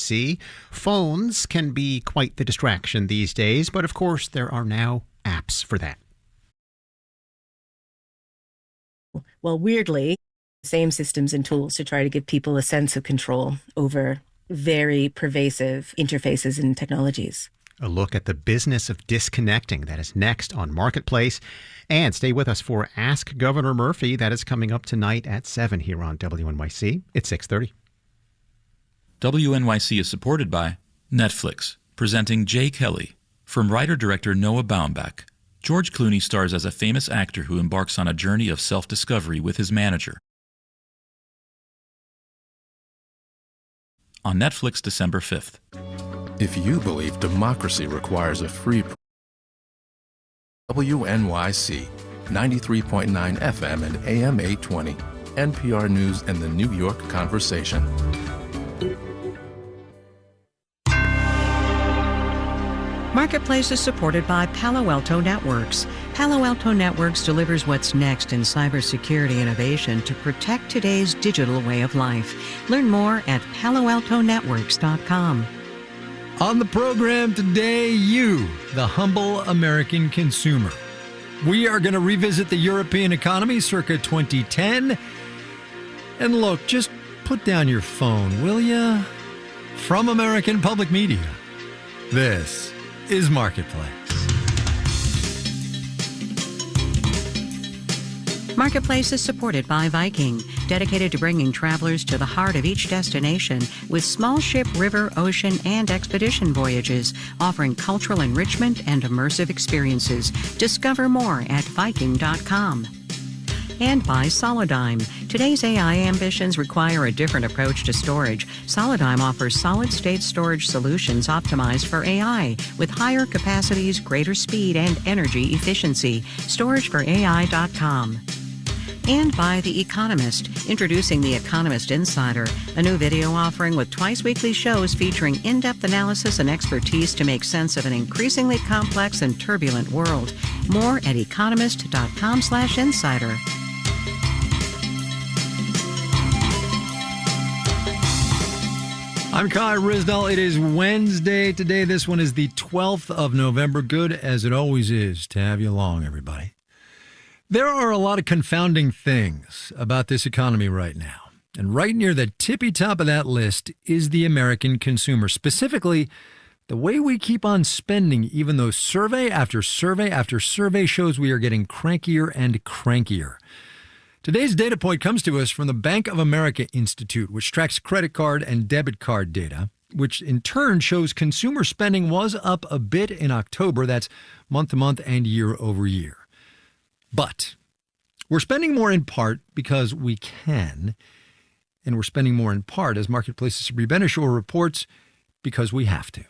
See, phones can be quite the distraction these days, but of course there are now apps for that. Well, weirdly, same systems and tools to try to give people a sense of control over very pervasive interfaces and technologies. A look at the business of disconnecting. That is next on Marketplace. And stay with us for Ask Governor Murphy. That is coming up tonight at 7 here on WNYC. It's 6:30. WNYC is supported by Netflix, presenting Jay Kelly. From writer-director Noah Baumbach, George Clooney stars as a famous actor who embarks on a journey of self-discovery with his manager. On Netflix, December 5th. If you believe democracy requires a free WNYC 93.9 FM and AM 820, NPR News and the New York Conversation. Marketplace is supported by Palo Alto Networks. Palo Alto Networks delivers what's next in cybersecurity innovation to protect today's digital way of life. Learn more at paloaltonetworks.com. On the program today, you, the humble American consumer. We are going to revisit the European economy circa 2010. And look, just put down your phone, will ya? From American Public Media, this is Marketplace. Marketplace is supported by Viking, dedicated to bringing travelers to the heart of each destination with small ship, river, ocean, and expedition voyages, offering cultural enrichment and immersive experiences. Discover more at Viking.com. And by Solidigm. Today's AI ambitions require a different approach to storage. Solidigm offers solid-state storage solutions optimized for AI with higher capacities, greater speed, and energy efficiency. StorageForAI.com. And by The Economist, introducing The Economist Insider, a new video offering with twice-weekly shows featuring in-depth analysis and expertise to make sense of an increasingly complex and turbulent world. More at economist.com/insider. I'm Kai Risdall. It is Wednesday today. This one is the 12th of November. Good as it always is to have you along, everybody. There are a lot of confounding things about this economy right now. And right near the tippy top of that list is the American consumer. Specifically, the way we keep on spending, even though survey after survey after survey shows we are getting crankier and crankier. Today's data point comes to us from the Bank of America Institute, which tracks credit card and debit card data, which in turn shows consumer spending was up a bit in October. That's month to month and year over year. But we're spending more in part because we can, and we're spending more in part, as Marketplace's Sabri Benishore reports, because we have to.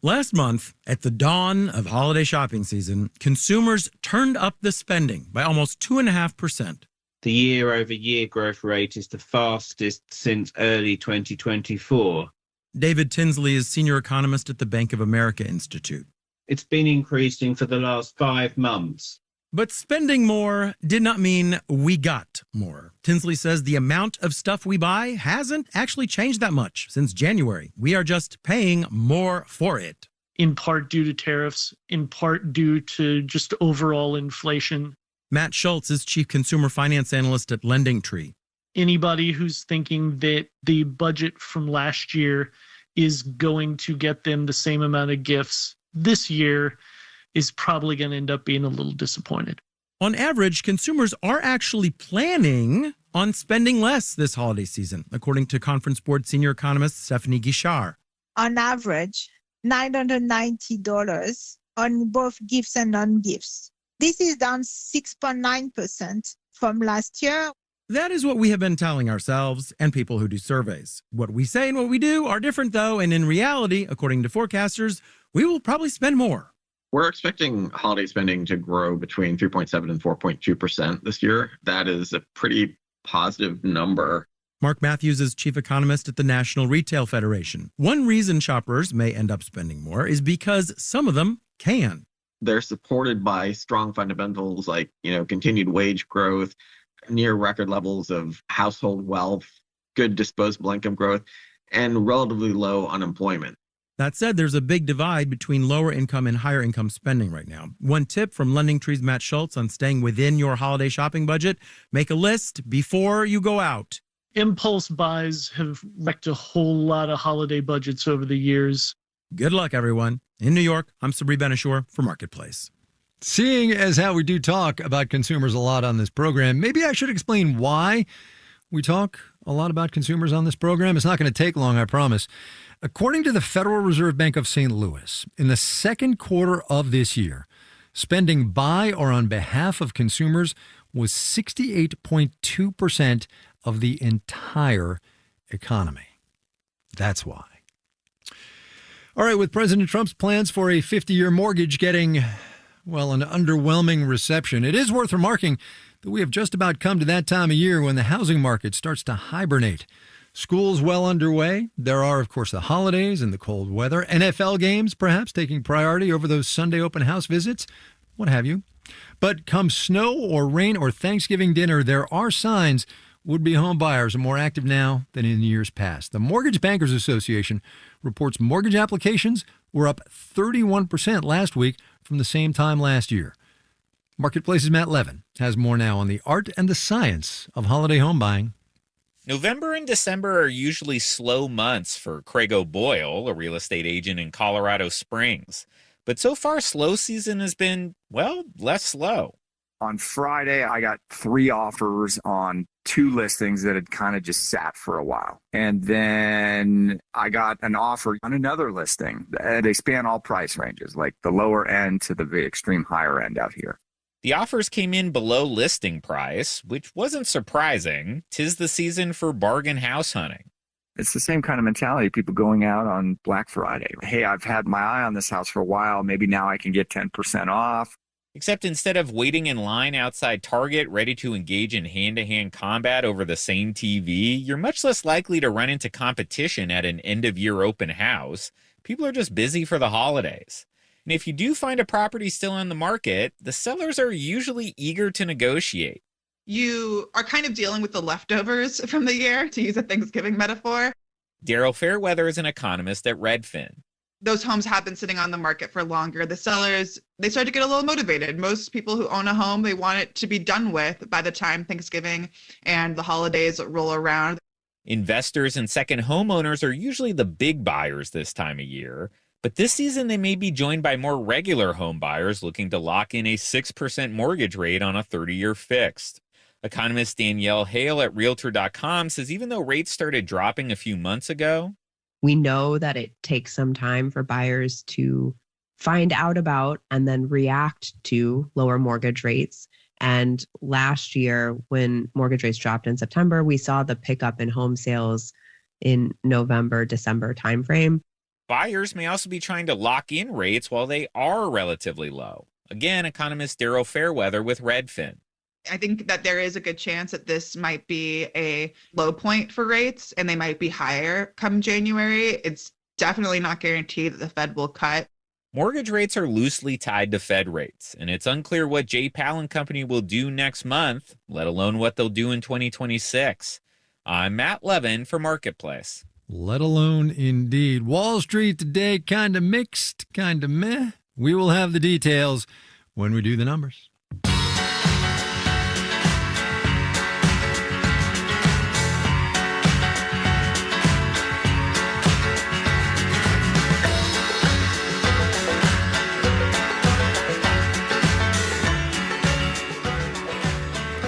Last month, at the dawn of holiday shopping season, consumers turned up the spending by almost 2.5%. The year-over-year growth rate is the fastest since early 2024. David Tinsley is senior economist at the Bank of America Institute. It's been increasing for the last 5 months. But spending more did not mean we got more. Tinsley says the amount of stuff we buy hasn't actually changed that much since January. We are just paying more for it. In part due to tariffs, in part due to just overall inflation. Matt Schultz is chief consumer finance analyst at LendingTree. Anybody who's thinking that the budget from last year is going to get them the same amount of gifts this year is probably going to end up being a little disappointed. On average, consumers are actually planning on spending less this holiday season, according to Conference Board senior economist Stephanie Guichard. On average, $990 on both gifts and non-gifts. This is down 6.9% from last year. That is what we have been telling ourselves and people who do surveys. What we say and what we do are different, though, and in reality, according to forecasters, we will probably spend more. We're expecting holiday spending to grow between 3.7 and 4.2% this year. That is a pretty positive number. Mark Matthews is chief economist at the National Retail Federation. One reason shoppers may end up spending more is because some of them can. They're supported by strong fundamentals like, continued wage growth, near record levels of household wealth, good disposable income growth. and relatively low unemployment. That said, there's a big divide between lower income and higher income spending right now. One tip from Lending Tree's Matt Schultz on staying within your holiday shopping budget: make a list before you go out. Impulse buys have wrecked a whole lot of holiday budgets over the years. Good luck, everyone. In New York, I'm Sabri Benishore for Marketplace. Seeing as how we do talk about consumers a lot on this program, maybe I should explain why we talk a lot about consumers on this program. It's not going to take long, I promise. According to the Federal Reserve Bank of St. Louis, in the second quarter of this year, spending by or on behalf of consumers was 68.2% of the entire economy. That's why. All right, with President Trump's plans for a 50-year mortgage getting, well, an underwhelming reception, it is worth remarking that we have just about come to that time of year when the housing market starts to hibernate. School's well underway. There are, of course, the holidays and the cold weather. NFL games, perhaps, taking priority over those Sunday open house visits, what have you. But come snow or rain or Thanksgiving dinner, there are signs would-be home buyers are more active now than in years past. The Mortgage Bankers Association reports mortgage applications were up 31% last week from the same time last year. Marketplace's Matt Levin has more now on the art and the science of holiday home buying. November and December are usually slow months for Craig O'Boyle, a real estate agent in Colorado Springs. But so far, slow season has been, well, less slow. On Friday, I got 3 offers on 2 listings that had kind of just sat for a while. And then I got an offer on another listing. They span all price ranges, like the lower end to the extreme higher end out here. The offers came in below listing price, which wasn't surprising. 'Tis the season for bargain house hunting. It's the same kind of mentality, people going out on Black Friday. Hey, I've had my eye on this house for a while. Maybe now I can get 10% off. Except instead of waiting in line outside Target ready to engage in hand-to-hand combat over the same TV, you're much less likely to run into competition at an end-of-year open house. People are just busy for the holidays. And if you do find a property still on the market, the sellers are usually eager to negotiate. You are kind of dealing with the leftovers from the year, to use a Thanksgiving metaphor. Daryl Fairweather is an economist at Redfin. Those homes have been sitting on the market for longer. The sellers, they start to get a little motivated. Most people who own a home, they want it to be done with by the time Thanksgiving and the holidays roll around. Investors and second homeowners are usually the big buyers this time of year. But this season, they may be joined by more regular home buyers looking to lock in a 6% mortgage rate on a 30-year fixed. Economist Danielle Hale at Realtor.com says even though rates started dropping a few months ago, we know that it takes some time for buyers to find out about and then react to lower mortgage rates. And last year, when mortgage rates dropped in September, we saw the pickup in home sales in November, December timeframe. Buyers may also be trying to lock in rates while they are relatively low. Again, economist Daryl Fairweather with Redfin. I think that there is a good chance that this might be a low point for rates and they might be higher come January. It's definitely not guaranteed that the Fed will cut. Mortgage rates are loosely tied to Fed rates, and it's unclear what Jay Powell and company will do next month, let alone what they'll do in 2026. I'm Matt Levin for Marketplace. Let alone indeed. Wall Street today, kind of mixed, kind of meh. We will have the details when we do the numbers.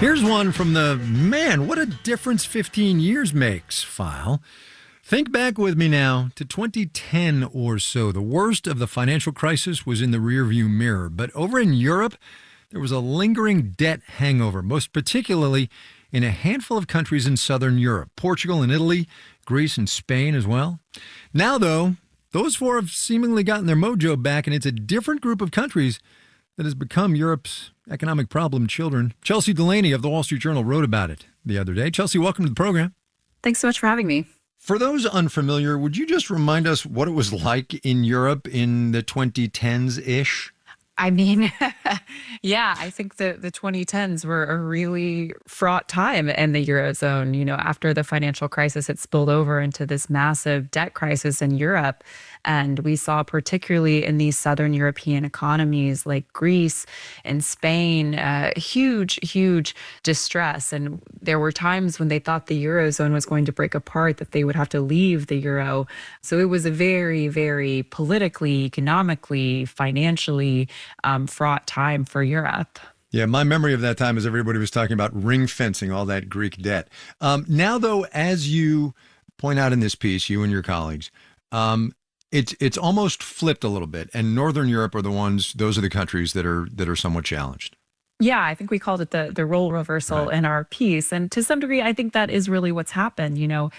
Here's one from the man, what a difference 15 years makes file. Think back with me now to 2010 or so. The worst of the financial crisis was in the rearview mirror. But over in Europe, there was a lingering debt hangover, most particularly in a handful of countries in southern Europe, Portugal and Italy, Greece and Spain as well. Now, though, those 4 have seemingly gotten their mojo back, and it's a different group of countries that has become Europe's economic problem children. Chelsea Delaney of the Wall Street Journal wrote about it the other day. Chelsea, welcome to the program. Thanks so much for having me. For those unfamiliar, would you just remind us what it was like in Europe in the 2010s-ish? I mean, yeah, I think the 2010s were a really fraught time in the Eurozone. You know, after the financial crisis, it spilled over into this massive debt crisis in Europe. And we saw, particularly in these Southern European economies like Greece and Spain, huge distress. And there were times when they thought the Eurozone was going to break apart, that they would have to leave the euro. So it was a very, very politically, economically, financially fraught time for Europe. Yeah, my memory of that time is everybody was talking about ring fencing all that Greek debt. Now, though, as you point out in this piece, you and your colleagues, it's almost flipped a little bit, and Northern Europe are those are the countries that are somewhat challenged. Yeah, I think we called it the role reversal in our piece. And to some degree, I think that is really what's happened. You know,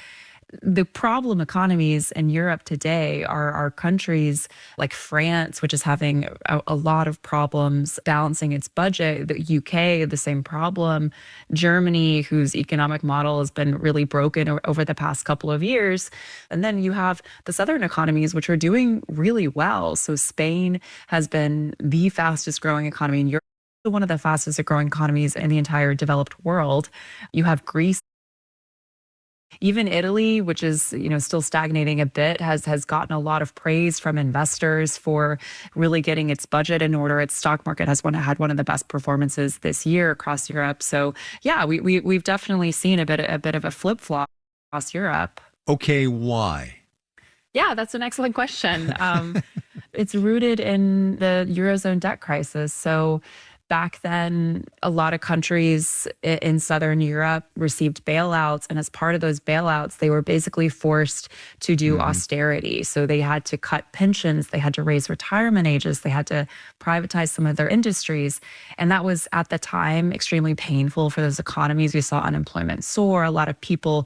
the problem economies in Europe today are countries like France, which is having a lot of problems balancing its budget. The UK, the same problem. Germany, whose economic model has been really broken over the past couple of years. And then you have the southern economies, which are doing really well. So Spain has been the fastest growing economy in Europe, one of the fastest growing economies in the entire developed world. You have Greece. Even Italy, which is, you know, still stagnating a bit, has gotten a lot of praise from investors for really getting its budget in order. Its stock market had one of the best performances this year across Europe. So yeah, we've definitely seen a bit of a flip flop across Europe. Okay, why? Yeah, that's an excellent question. It's rooted in the Eurozone debt crisis. So back then, a lot of countries in Southern Europe received bailouts. And as part of those bailouts, they were basically forced to do austerity. So they had to cut pensions, they had to raise retirement ages, they had to privatize some of their industries. And that was, at the time, extremely painful for those economies. We saw unemployment soar, a lot of people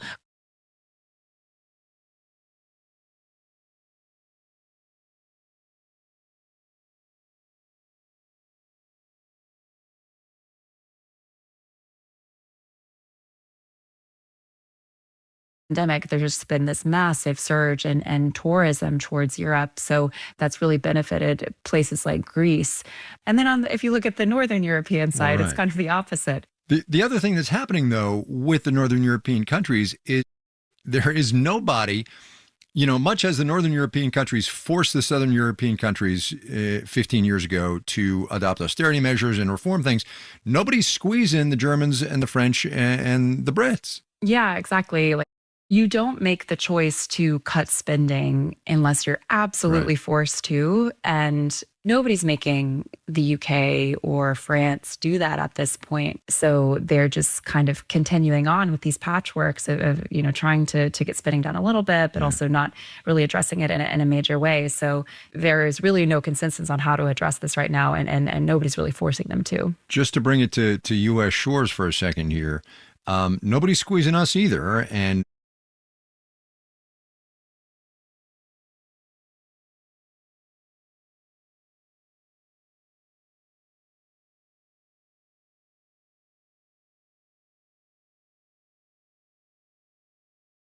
pandemic, there's just been this massive surge in tourism towards Europe. So that's really benefited places like Greece. And then if you look at the Northern European side, it's kind of the opposite. The other thing that's happening, though, with the Northern European countries is there is nobody, you know, much as the Northern European countries forced the Southern European countries 15 years ago to adopt austerity measures and reform things, nobody's squeezing the Germans and the French and the Brits. Yeah, exactly. Like, you don't make the choice to cut spending unless you're absolutely forced to. And nobody's making the UK or France do that at this point. So they're just kind of continuing on with these patchworks of you know, trying to get spending down a little bit, but also not really addressing it in a major way. So there is really no consensus on how to address this right now. And nobody's really forcing them to. Just to bring it to U.S. shores for a second here, nobody's squeezing us either. And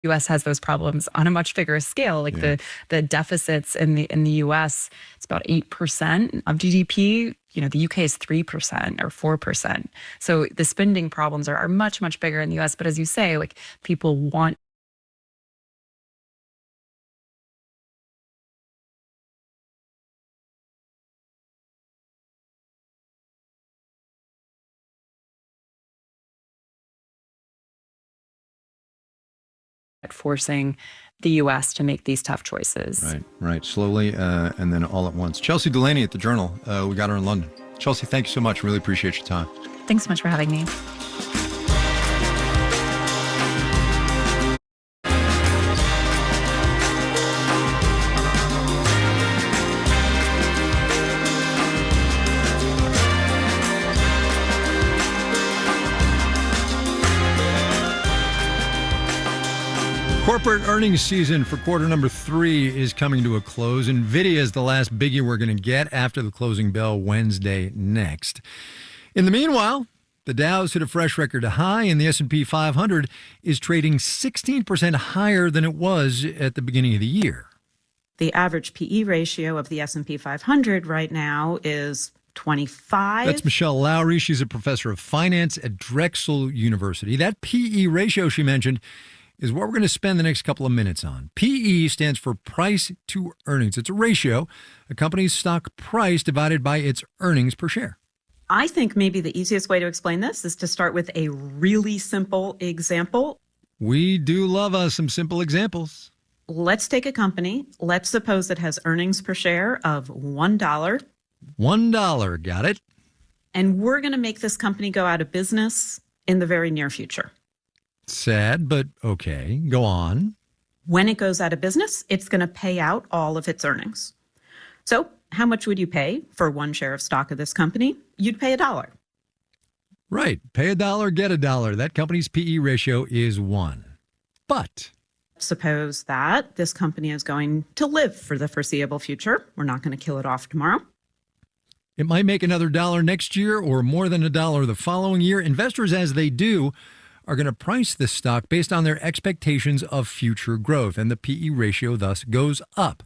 U.S. has those problems on a much bigger scale. Like the deficits in the U.S., it's about 8% of GDP. You know, the UK is 3% or 4%. So the spending problems are much bigger in the U.S. But as you say, like, people want forcing the U.S. to make these tough choices. Right. Slowly and then all at once. Chelsea Delaney at The Journal. We got her in London. Chelsea, thank you so much. Really appreciate your time. Thanks so much for having me. Corporate earnings season for quarter number 3 is coming to a close. NVIDIA is the last biggie we're going to get after the closing bell Wednesday next. In the meanwhile, the Dow's hit a fresh record high, and the S&P 500 is trading 16% higher than it was at the beginning of the year. The average PE ratio of the S&P 500 right now is 25. That's Michelle Lowry. She's a professor of finance at Drexel University. That PE ratio she mentioned is what we're going to spend the next couple of minutes on. PE stands for price to earnings. It's a ratio, a company's stock price divided by its earnings per share. I think maybe the easiest way to explain this is to start with a really simple example. We do love us some simple examples. Let's take a company. Let's suppose it has earnings per share of $1. $1, got it. And we're going to make this company go out of business in the very near future. Sad, but okay. Go on. When it goes out of business, it's going to pay out all of its earnings. So how much would you pay for one share of stock of this company? You'd pay $1. Right. Pay $1, get $1. That company's PE ratio is 1. But suppose that this company is going to live for the foreseeable future. We're not going to kill it off tomorrow. It might make another $1 next year or more than $1 the following year. Investors, as they do, are going to price this stock based on their expectations of future growth, and the PE ratio thus goes up.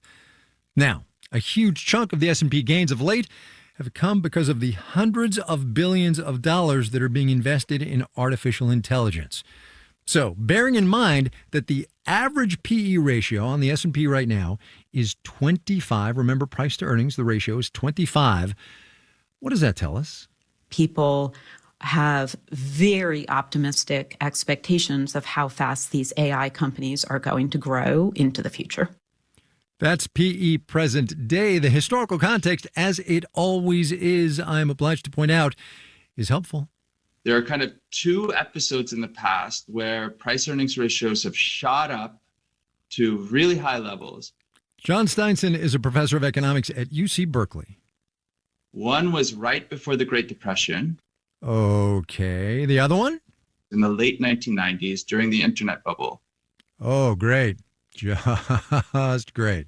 Now, a huge chunk of the S&P gains of late have come because of the hundreds of billions of dollars that are being invested in artificial intelligence. So, bearing in mind that the average PE ratio on the S&P right now is 25, remember price to earnings, the ratio is 25. What does that tell us? People have very optimistic expectations of how fast these AI companies are going to grow into the future. That's PE present day. The historical context, as it always is, I'm obliged to point out, is helpful. There are kind of two episodes in the past where price earnings ratios have shot up to really high levels. John Steinson is a professor of economics at UC Berkeley. One was right before the Great Depression. Okay. The other one? In the late 1990s during the internet bubble. Oh, great. Just great.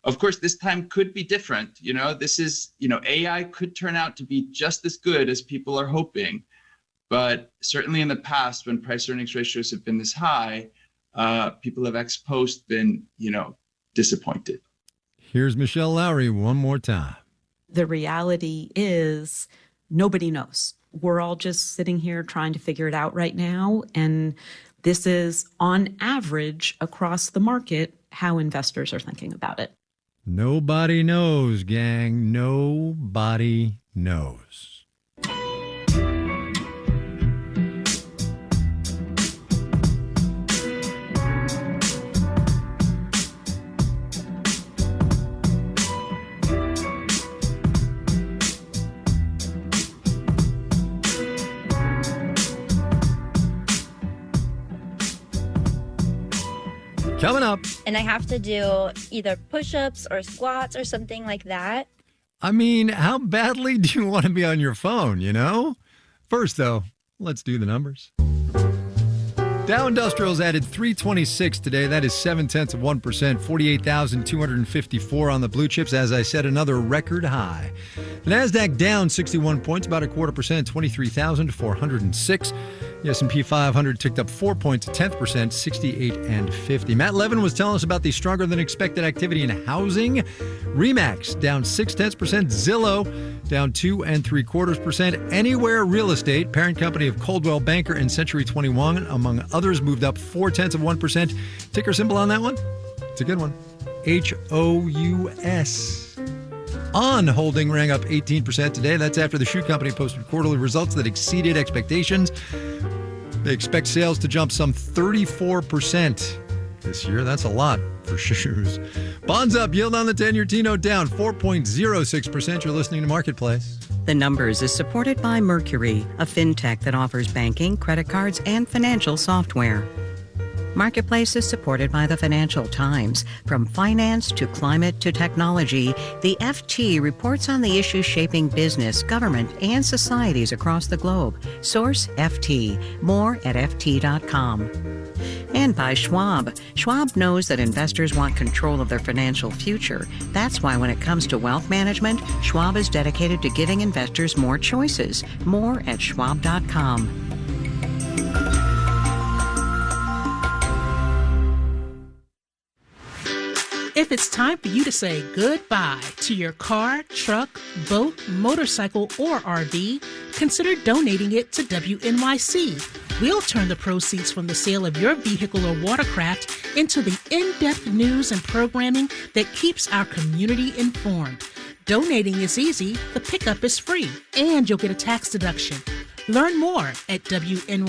Of course, this time could be different. AI could turn out to be just as good as people are hoping. But certainly in the past, when price earnings ratios have been this high, people have ex post been, disappointed. Here's Michelle Lowry one more time. The reality is nobody knows. We're all just sitting here trying to figure it out right now. And this is, on average, across the market, how investors are thinking about it. Nobody knows, gang. Nobody knows. Coming up. And I have to do either push-ups or squats or something like that. I mean, how badly do you want to be on your phone, First, though, let's do the numbers. Dow Industrials added 326 today. That is 0.7%, 48,254 on the blue chips. As I said, another record high. The NASDAQ down 61 points, about 0.25%, 23,406. The S&P 500 ticked up 4 points, 0.1%, 68.50. Matt Levin was telling us about the stronger than expected activity in housing. RE/MAX down 0.6%, Zillow down 2.75%. Anywhere Real Estate, parent company of Coldwell Banker and Century 21, among others, moved up 0.4%. Ticker symbol on that one? It's a good one. HOUS. On Holding rang up 18% today. That's after the shoe company posted quarterly results that exceeded expectations. They expect sales to jump some 34% this year. That's a lot for shoes. Bonds up, yield on the 10-year T-note down 4.06%. You're listening to Marketplace. The Numbers is supported by Mercury, a fintech that offers banking, credit cards, and financial software. Marketplace is supported by the Financial Times. From finance to climate to technology, the FT reports on the issues shaping business, government, and societies across the globe. Source FT. More at FT.com. And by Schwab. Schwab knows that investors want control of their financial future. That's why when it comes to wealth management, Schwab is dedicated to giving investors more choices. More at Schwab.com. If it's time for you to say goodbye to your car, truck, boat, motorcycle, or RV, consider donating it to WNYC. We'll turn the proceeds from the sale of your vehicle or watercraft into the in-depth news and programming that keeps our community informed. Donating is easy, the pickup is free, and you'll get a tax deduction. Learn more at wnyc.org/car.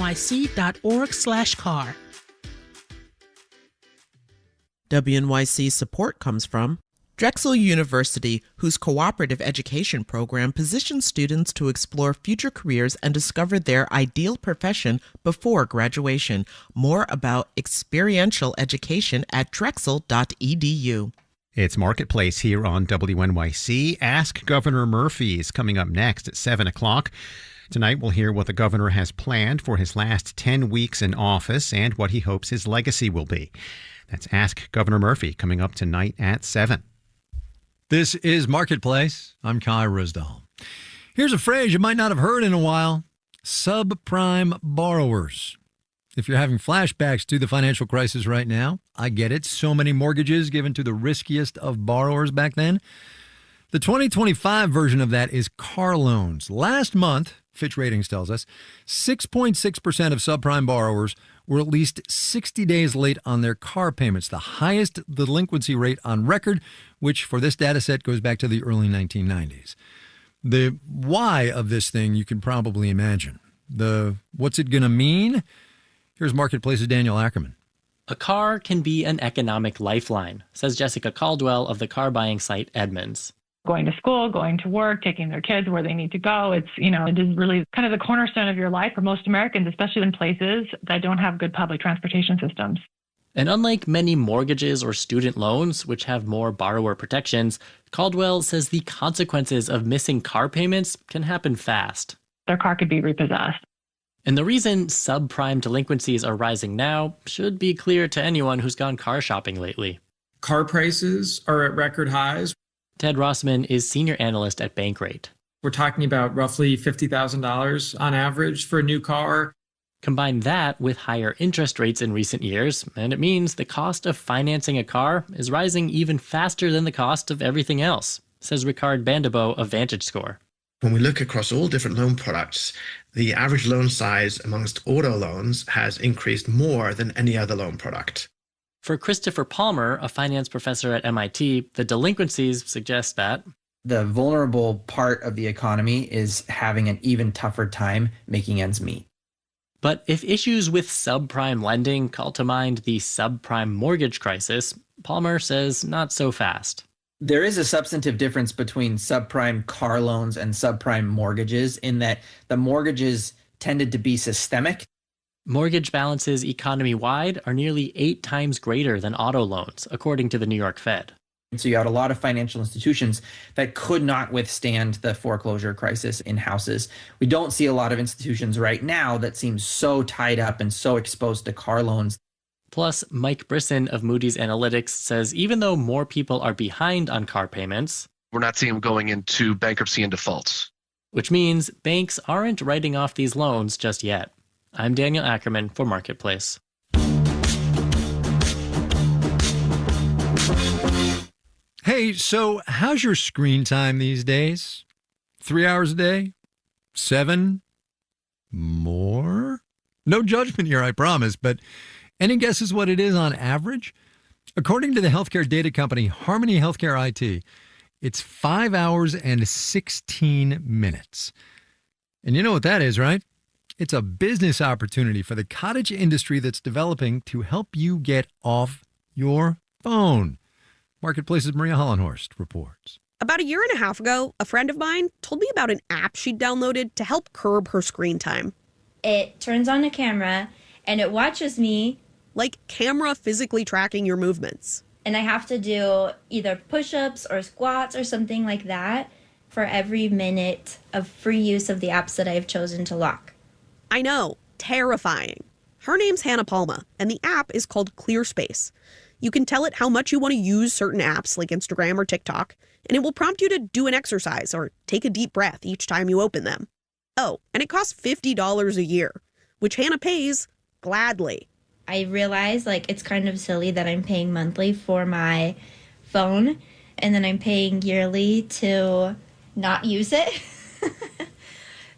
WNYC support comes from Drexel University, whose cooperative education program positions students to explore future careers and discover their ideal profession before graduation. More about experiential education at drexel.edu. It's Marketplace here on WNYC. Ask Governor Murphy is coming up next at 7 o'clock. Tonight we'll hear what the governor has planned for his last 10 weeks in office and what he hopes his legacy will be. That's Ask Governor Murphy coming up tonight at 7. This is Marketplace. I'm Kai Risdall. Here's a phrase you might not have heard in a while. Subprime borrowers. If you're having flashbacks to the financial crisis right now, I get it. So many mortgages given to the riskiest of borrowers back then. The 2025 version of that is car loans. Last month, Fitch Ratings tells us, 6.6% of subprime borrowers were at least 60 days late on their car payments, the highest delinquency rate on record, which for this data set goes back to the early 1990s. The why of this thing you can probably imagine. The what's it going to mean? Here's Marketplace's Daniel Ackerman. A car can be an economic lifeline, says Jessica Caldwell of the car buying site Edmunds. Going to school, going to work, taking their kids where they need to go. It is really kind of the cornerstone of your life for most Americans, especially in places that don't have good public transportation systems. And unlike many mortgages or student loans, which have more borrower protections, Caldwell says the consequences of missing car payments can happen fast. Their car could be repossessed. And the reason subprime delinquencies are rising now should be clear to anyone who's gone car shopping lately. Car prices are at record highs. Ted Rossman is senior analyst at Bankrate. We're talking about roughly $50,000 on average for a new car. Combine that with higher interest rates in recent years, and it means the cost of financing a car is rising even faster than the cost of everything else, says Ricard Bandebo of VantageScore. When we look across all different loan products, the average loan size amongst auto loans has increased more than any other loan product. For Christopher Palmer, a finance professor at MIT, the delinquencies suggest that the vulnerable part of the economy is having an even tougher time making ends meet. But if issues with subprime lending call to mind the subprime mortgage crisis, Palmer says not so fast. There is a substantive difference between subprime car loans and subprime mortgages in that the mortgages tended to be systemic. Mortgage balances economy-wide are nearly 8 times greater than auto loans, according to the New York Fed. And so you had a lot of financial institutions that could not withstand the foreclosure crisis in houses. We don't see a lot of institutions right now that seem so tied up and so exposed to car loans. Plus, Mike Brisson of Moody's Analytics says even though more people are behind on car payments, we're not seeing them going into bankruptcy and defaults. Which means banks aren't writing off these loans just yet. I'm Daniel Ackerman for Marketplace. Hey, so how's your screen time these days? 3 hours a day? 7? More? No judgment here, I promise, but any guesses what it is on average? According to the healthcare data company Harmony Healthcare IT, it's 5 hours and 16 minutes. And you know what that is, right? It's a business opportunity for the cottage industry that's developing to help you get off your phone. Marketplace's Maria Hollenhorst reports. About a year and a half ago, a friend of mine told me about an app she'd downloaded to help curb her screen time. It turns on a camera and it watches me. Like camera physically tracking your movements. And I have to do either push-ups or squats or something like that for every minute of free use of the apps that I've chosen to lock. I know, terrifying. Her name's Hannah Palma, and the app is called ClearSpace. You can tell it how much you want to use certain apps like Instagram or TikTok, and it will prompt you to do an exercise or take a deep breath each time you open them. Oh, and it costs $50 a year, which Hannah pays gladly. I realize it's kind of silly that I'm paying monthly for my phone, and then I'm paying yearly to not use it.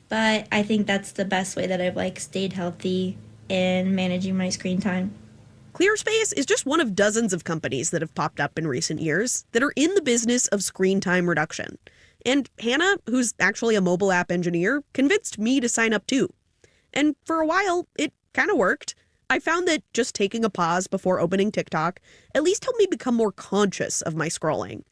But I think that's the best way that I've like stayed healthy in managing my screen time. ClearSpace is just one of dozens of companies that have popped up in recent years that are in the business of screen time reduction. And Hannah, who's actually a mobile app engineer, convinced me to sign up too. And for a while, it kind of worked. I found that just taking a pause before opening TikTok at least helped me become more conscious of my scrolling.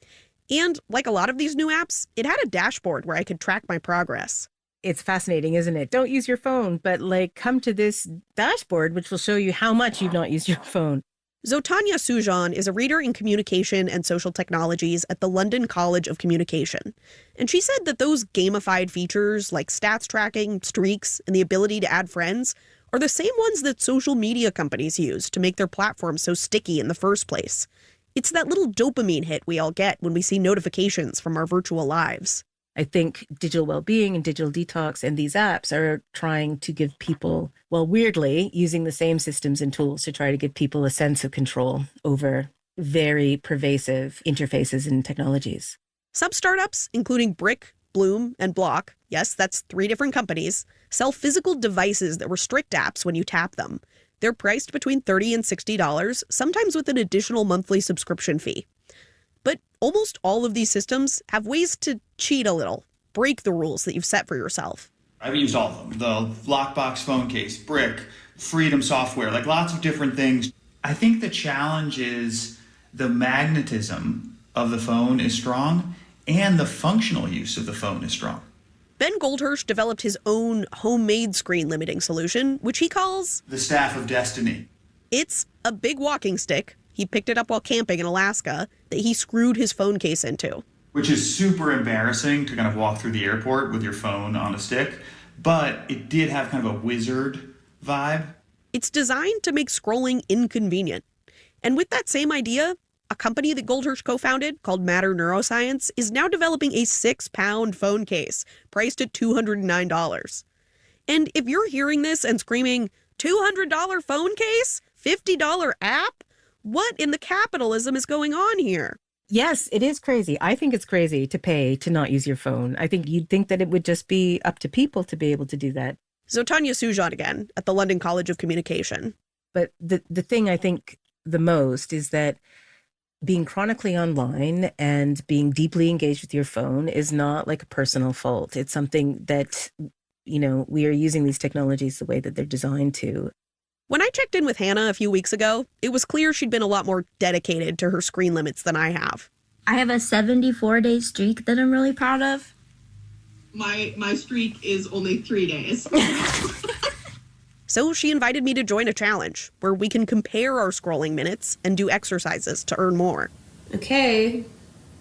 And like a lot of these new apps, it had a dashboard where I could track my progress. It's fascinating, isn't it? Don't use your phone, but like come to this dashboard, which will show you how much you've not used your phone. Zotanya Sujan is a reader in communication and social technologies at the London College of Communication. And she said that those gamified features like stats tracking, streaks, and the ability to add friends are the same ones that social media companies use to make their platforms so sticky in the first place. It's that little dopamine hit we all get when we see notifications from our virtual lives. I think digital well-being and digital detox and these apps are trying to give people, well, weirdly, using the same systems and tools to try to give people a sense of control over very pervasive interfaces and technologies. Some startups, including Brick, Bloom, and Block, yes, that's 3 different companies, sell physical devices that restrict apps when you tap them. They're priced between $30 and $60, sometimes with an additional monthly subscription fee. But almost all of these systems have ways to cheat a little, break the rules that you've set for yourself. I've used all of them. The Lockbox phone case, Brick, Freedom software, like lots of different things. I think the challenge is the magnetism of the phone is strong and the functional use of the phone is strong. Ben Goldhirsch developed his own homemade screen limiting solution, which he calls the Staff of Destiny. It's a big walking stick. He picked it up while camping in Alaska that he screwed his phone case into. Which is super embarrassing to kind of walk through the airport with your phone on a stick, but it did have kind of a wizard vibe. It's designed to make scrolling inconvenient. And with that same idea, a company that Goldhirsch co-founded called Matter Neuroscience is now developing a 6-pound phone case priced at $209. And if you're hearing this and screaming, $200 phone case? $50 app? What in the capitalism is going on here? Yes, it is crazy. I think it's crazy to pay to not use your phone. I think you'd think that it would just be up to people to be able to do that. Zotanya Sujan again at the London College of Communication. But the thing I think the most is that being chronically online and being deeply engaged with your phone is not like a personal fault. It's something that, you know, we are using these technologies the way that they're designed to. When I checked in with Hannah a few weeks ago, it was clear she'd been a lot more dedicated to her screen limits than I have. I have a 74-day streak that I'm really proud of. My streak is only 3 days. So she invited me to join a challenge where we can compare our scrolling minutes and do exercises to earn more. Okay,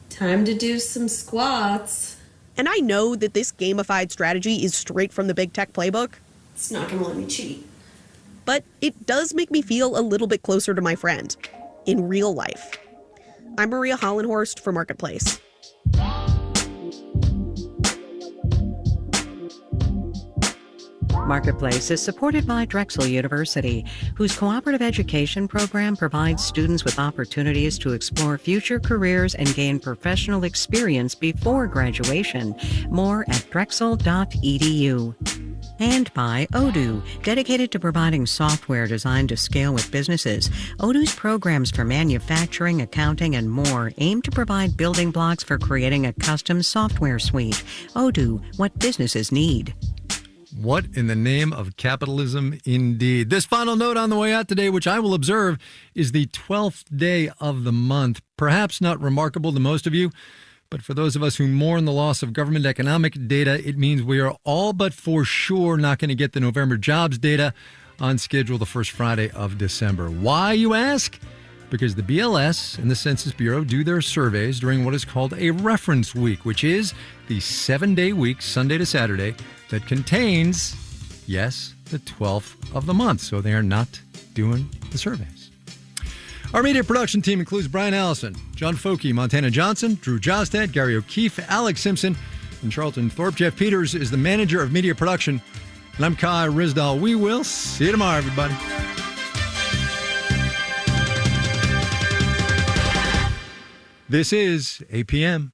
time to do some squats. And I know that this gamified strategy is straight from the big tech playbook. It's not going to let me cheat. But it does make me feel a little bit closer to my friend in real life. I'm Maria Hollenhorst for Marketplace. Marketplace is supported by Drexel University, whose cooperative education program provides students with opportunities to explore future careers and gain professional experience before graduation. More at drexel.edu. And by Odoo, dedicated to providing software designed to scale with businesses. Odoo's programs for manufacturing, accounting, and more aim to provide building blocks for creating a custom software suite. Odoo, what businesses need. What in the name of capitalism indeed? This final note on the way out today, which I will observe, is the 12th day of the month. Perhaps not remarkable to most of you, but for those of us who mourn the loss of government economic data, it means we are all but for sure not going to get the November jobs data on schedule the first Friday of December. Why, you ask? Because the BLS and the Census Bureau do their surveys during what is called a reference week, which is the 7-day week, Sunday to Saturday, that contains, yes, the 12th of the month. So they are not doing the surveys. Our media production team includes Brian Allison, John Foke, Montana Johnson, Drew Jostad, Gary O'Keefe, Alex Simpson, and Charlton Thorpe. Jeff Peters is the manager of media production. And I'm Kai Rizdal. We will see you tomorrow, everybody. This is APM.